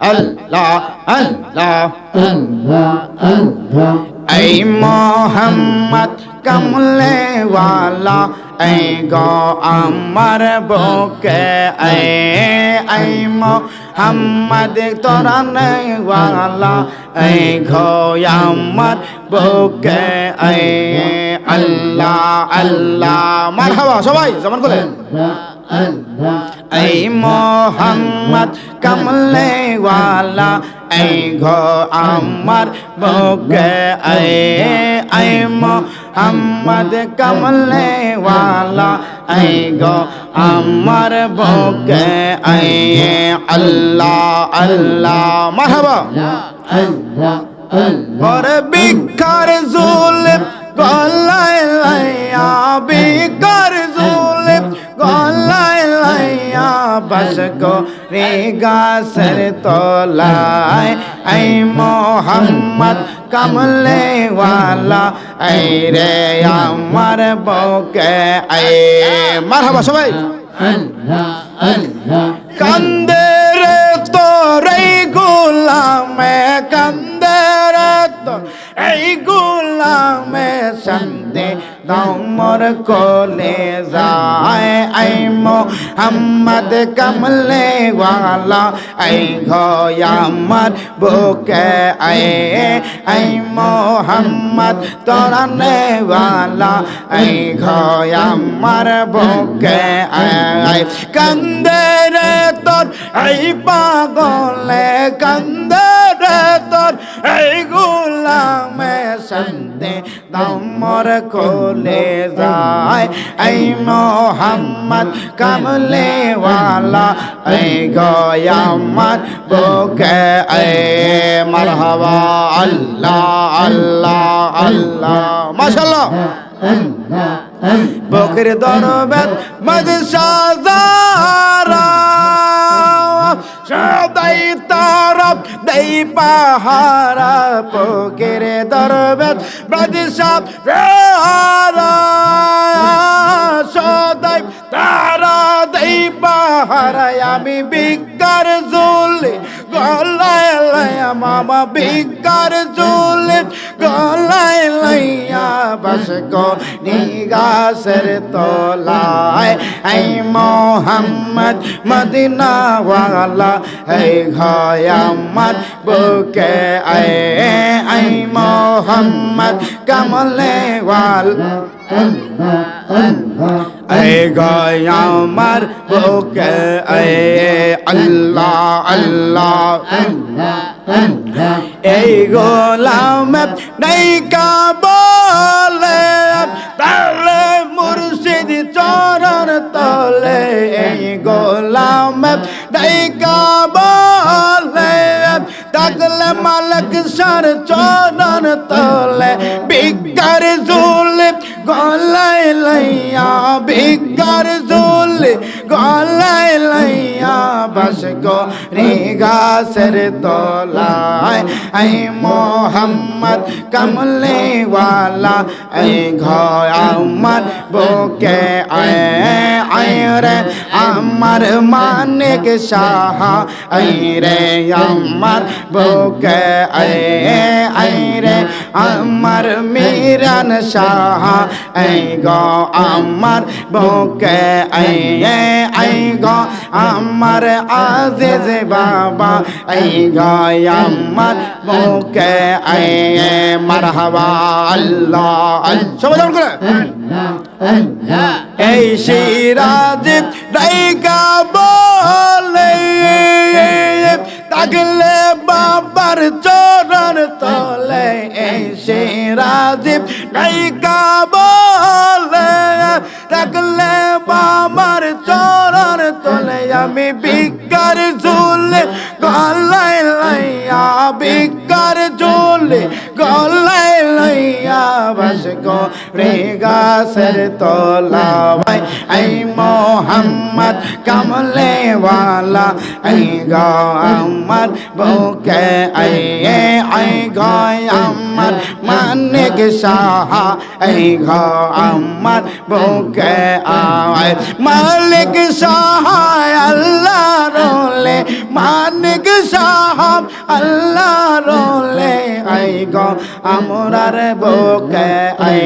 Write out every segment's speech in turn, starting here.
আল্লাহ আল্লাহ আল্লাহ আল্লাহ এই মোহাম্মদ কমলে ওয়ালা এই গো আমার বুকে এই মোহাম্মদ তোরানে ওয়ালা এই গো আমার বুকে আল্লাহ আল্লাহ মারহাবা সবাই জমান করে এই মোহাম্মদ কমলে ওয়ালা এই গো আমার বুকে এই মোহাম্মদ কমলে ওয়ালা এই গো আমার বুকে আল্লাহ আল্লাহ মারহাবা আল্লাহ আল্লাহ और बिकर जुल्म गलाए लैया बिकर जुल्म गलाए लैया बस को रेगा सर तोलाए ऐ मोहम्मद कमले वाला ऐ रे अमर बोके ऐ मरहबा सबाई আল্লাহ আল্লাহ कंदे रे तो रे गुलामे कंदे रे तो এই গুলামে সন্দে দমর কোলে যায় আই মোহাম্মদ কমলে ওয়ালা আই আমার বুকে আই মোহাম্মদ তোরানে ওয়ালা আই আমার বুকে কান্দে রে তোর এই পাগলে কান্দে রে তোর এই গুলামে সন্দে দমর কোলে যায় এই মোহাম্মদ কমলে ওয়ালা এই আমার বুকে মারহাবা আল্লাহ আল্লাহ আল্লাহ মাশাআল্লাহ আল্লাহ আল্লাহ বুকের দরবেদ মদসাজারা সদাই তারব দেই পাহারা বুকের দরবেদ মদসাজারা সদাই তারা দেই পাহারা আমি বিকার জুলে গলায় লয়া মামা বিকার জুলে গলায় লইয়া বস কো নিগাসের তোলায় এই মোহাম্মদ মদিনা ওয়ালা এই ঘয় আমার বুকে এই মোহাম্মদ কমলে ওয়ালা আল্লাহ আল্লাহ এই ঘয় আমার বুকে আল্লাহ আল্লাহ আল্লাহ আল্লাহ এই গোলাম নাই কাবলে তালে মুর্শিদ চরণ তলে এই গোলাম নাই কাবলে তাকলে মালক সর চরণ তলে বিকার জুলে গলায় লইয়া বিকার জুলে গলায় লইয়া বস গো রেগাসের তোলায় এই মোহাম্মদ কমলে ওয়ালা এই ঘর আমার বুকে আয় রে আমার মানিক শাহ আই রে আমার বুকে আয় রে আমার মিরান শাহ আই গো আমার বুকে আই গো আমার আজিজ বাবা আই গো আমার বুকে মারহাবা আল্লাহ আল্লাহ সবাই যেমন করে আল্লাহ আল্লাহ এই সিরাজ রাইকা বলে তাগলে বাবার চরণ তলে এই সিরাজ রাইকা বলে তাগলে বাবার চরণ তলে আমি বিকার ঝুলে গলায় লইয়া বিকার ঝুলে গলায় লইয়া বস গো রেগাসের তোলায় এই মোহাম্মদ কমলে ওয়ালা এই গো আমার বুকে এই গো আমার মানিক শাহ এই গো আমার বুকে মালিক শাহ আল্লাহ রোলে মানিক সাহাব আল্লাহ রোলে আই গো আমরার বুকে আই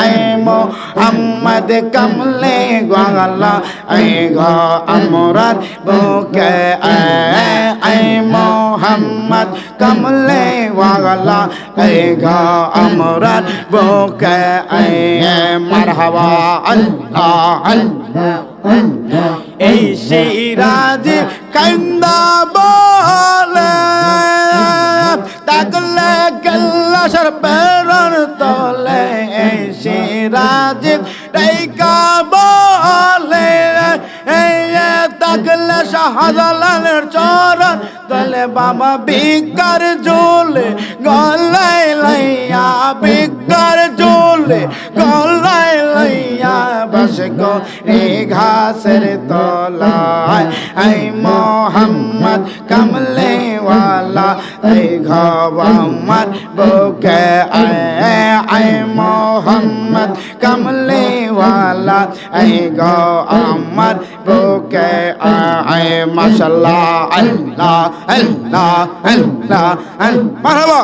আই মোহাম্মদ কামলে গলা আই গো আমরার বুকে আই মোহাম্মদ কামলে গলা আই গো আমরার বুকে আই মারহাবা আল্লাহ আল্লাহ এই সিরাজি কান্দা বলে তাকলে গল্লাশর পেরন তলে এই সিরাজি ডাইকা বলে এই তাকলে শাহজালালের চরণ তলে বাবা বিকার ঝোলে গলায় লাইয়া বিকার ঝোলে গলায় লাইয়া বস গো রে ঘাসের তলায় আই মোহাম্মদ কামলে ওয়ালা আই ঘাওয়ামার বুকে আই মোহাম্মদ কামলে ওয়ালা আই গো আমার বুকে আই মাশাআল্লাহ আল্লাহ আল্লাহ আল্লাহ মারহাবা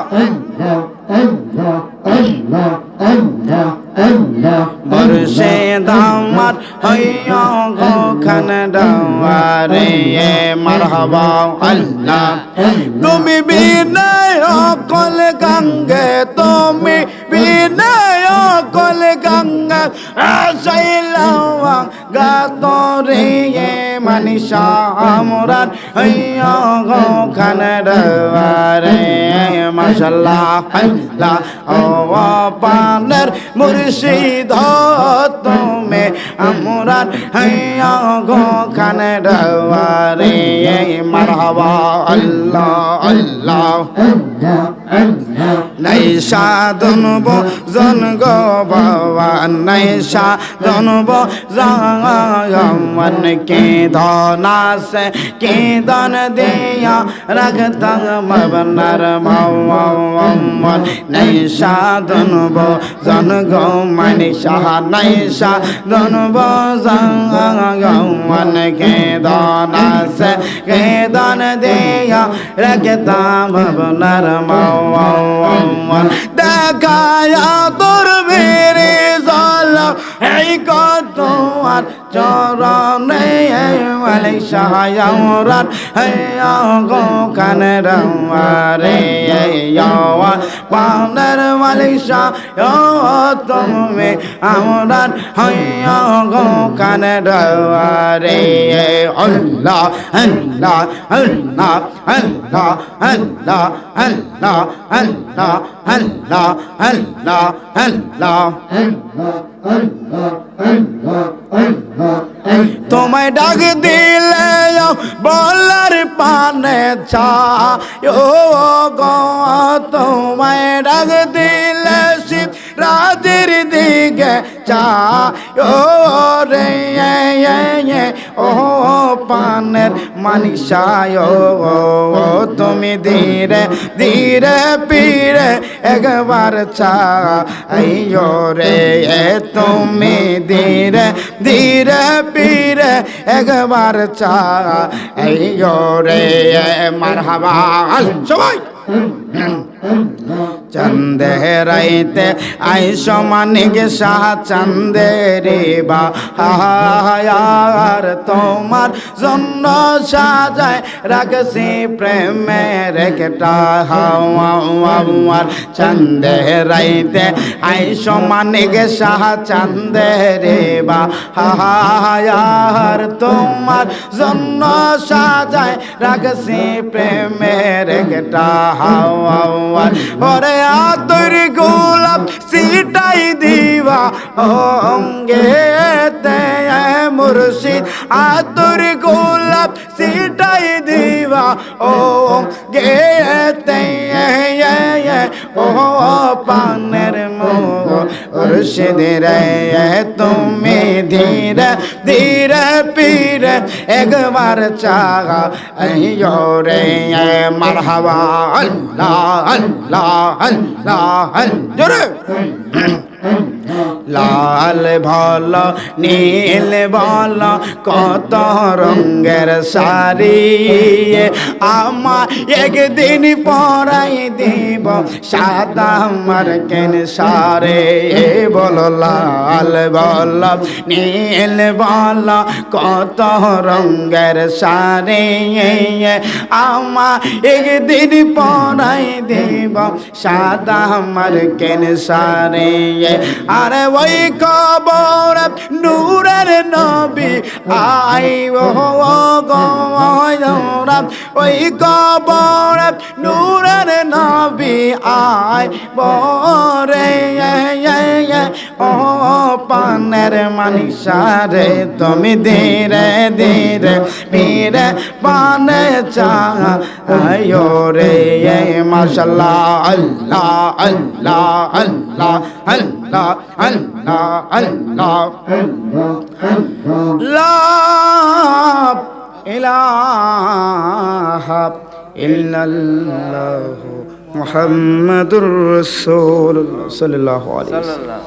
মুর্শিদ আমার হইয়া গো খান দাওয়ারে মারহাবা আল্লাহ তুমি বিনয় কল গঙ্গে তুমি বিনয় কল গঙ্গা আসাইলাম গাতরে মানিশা আমরার হইয়া গো খান দাওয়ারে মাশাআল্লাহ আল্লাহ ও পানের মুর্শিদ তুমি আমরার হইয়া গো খান দাওয়ারে মারহাবা আল্লাহ আল্লাহ নাই সাধনব জন গো বাবা নাই সাধনব জান কে ধনাসে কে দন দিয়া রাখতাম মবনার মাওয়ান নাই সাধনব জন গো মানে শাহ নাই সাধনব জান কে ধনাসে কে দন দিয়া রাখতাম মবনার মাওয়ান দেখায়া তোর মেরে জালা এই কত আর চরণে ওয়ালে শাহয়াওরান হেয়া গো কানে রাওয়ারে ইয়াওয়া পানের ওয়ালে শাহ তুমি আমরান হেয়া গো কানে রাওয়ারে আল্লাহ আল্লাহ আল্লাহ আল্লাহ আল্লাহ আল্লাহ আল্লাহ আল্লাহ আল্লাহ আল্লাহ তোমায় ডাক দিলে বলার পানে চা ও গো তোমায় ডাক দিলে শিব রাজের দিকে চা ও রে ও পানের মানিসায় ও তুমি ধীরে ধীরে পীরে একবার চা আইয়ো রে তুমি ধীরে ধীরে পীরে একবার চা আইয়ো রে মারহাবা সবাই চন্দে রাইতে আই সমানিক শাহ চন্দেরে বাহার তোমার জন্য সাজায় রাখছি প্রেমের একটা হাওয়ার চন্দে রাইতে আই সমানিক শাহ চন্দেরে বাহার তোমার জন্য সাজায় রাখছি প্রেমের একটা হাওয়ার ওরে আতর গোলাপ সিটাই দিবা অঙ্গে তে মুর্শিদ আতর গোলাপ সিটাই দিবা অঙ্গে তে ও পানের মুর্শিদ রে তুমি ধীরে ধীরে পীরে একবার চাগা আইয়ো রে মারহাবা আল্লাহ আল্লাহ আল্লাহ জোরে লাল ভাল নীল ভাল কত রঙের শাড়ি আমার একদিন পরাই দিব সাদা মার্কেন সারে বলো লাল ভাল নীল ভাল কত রঙের শাড়ি আমার একদিন পরাই দিব সাদা মার্কেন সারে আরে ওই কবর নূরের নবী আই ও গৌরা ওই কবর নূরের নবী আই বরে ও পানের মানিসারে তুমি ধীরে ধীরে পীরে পানে চায়ো রে মাশাল্লাহ আল্লাহ আল্লাহ আল্লাহ আল্লাহ আল্লাহ আল্লাহ লা ইলাহা ইল্লাল্লাহ মুহাম্মাদুর রাসূলুল্লাহ সাল্লাল্লাহু আলাইহি ওয়াসাল্লাম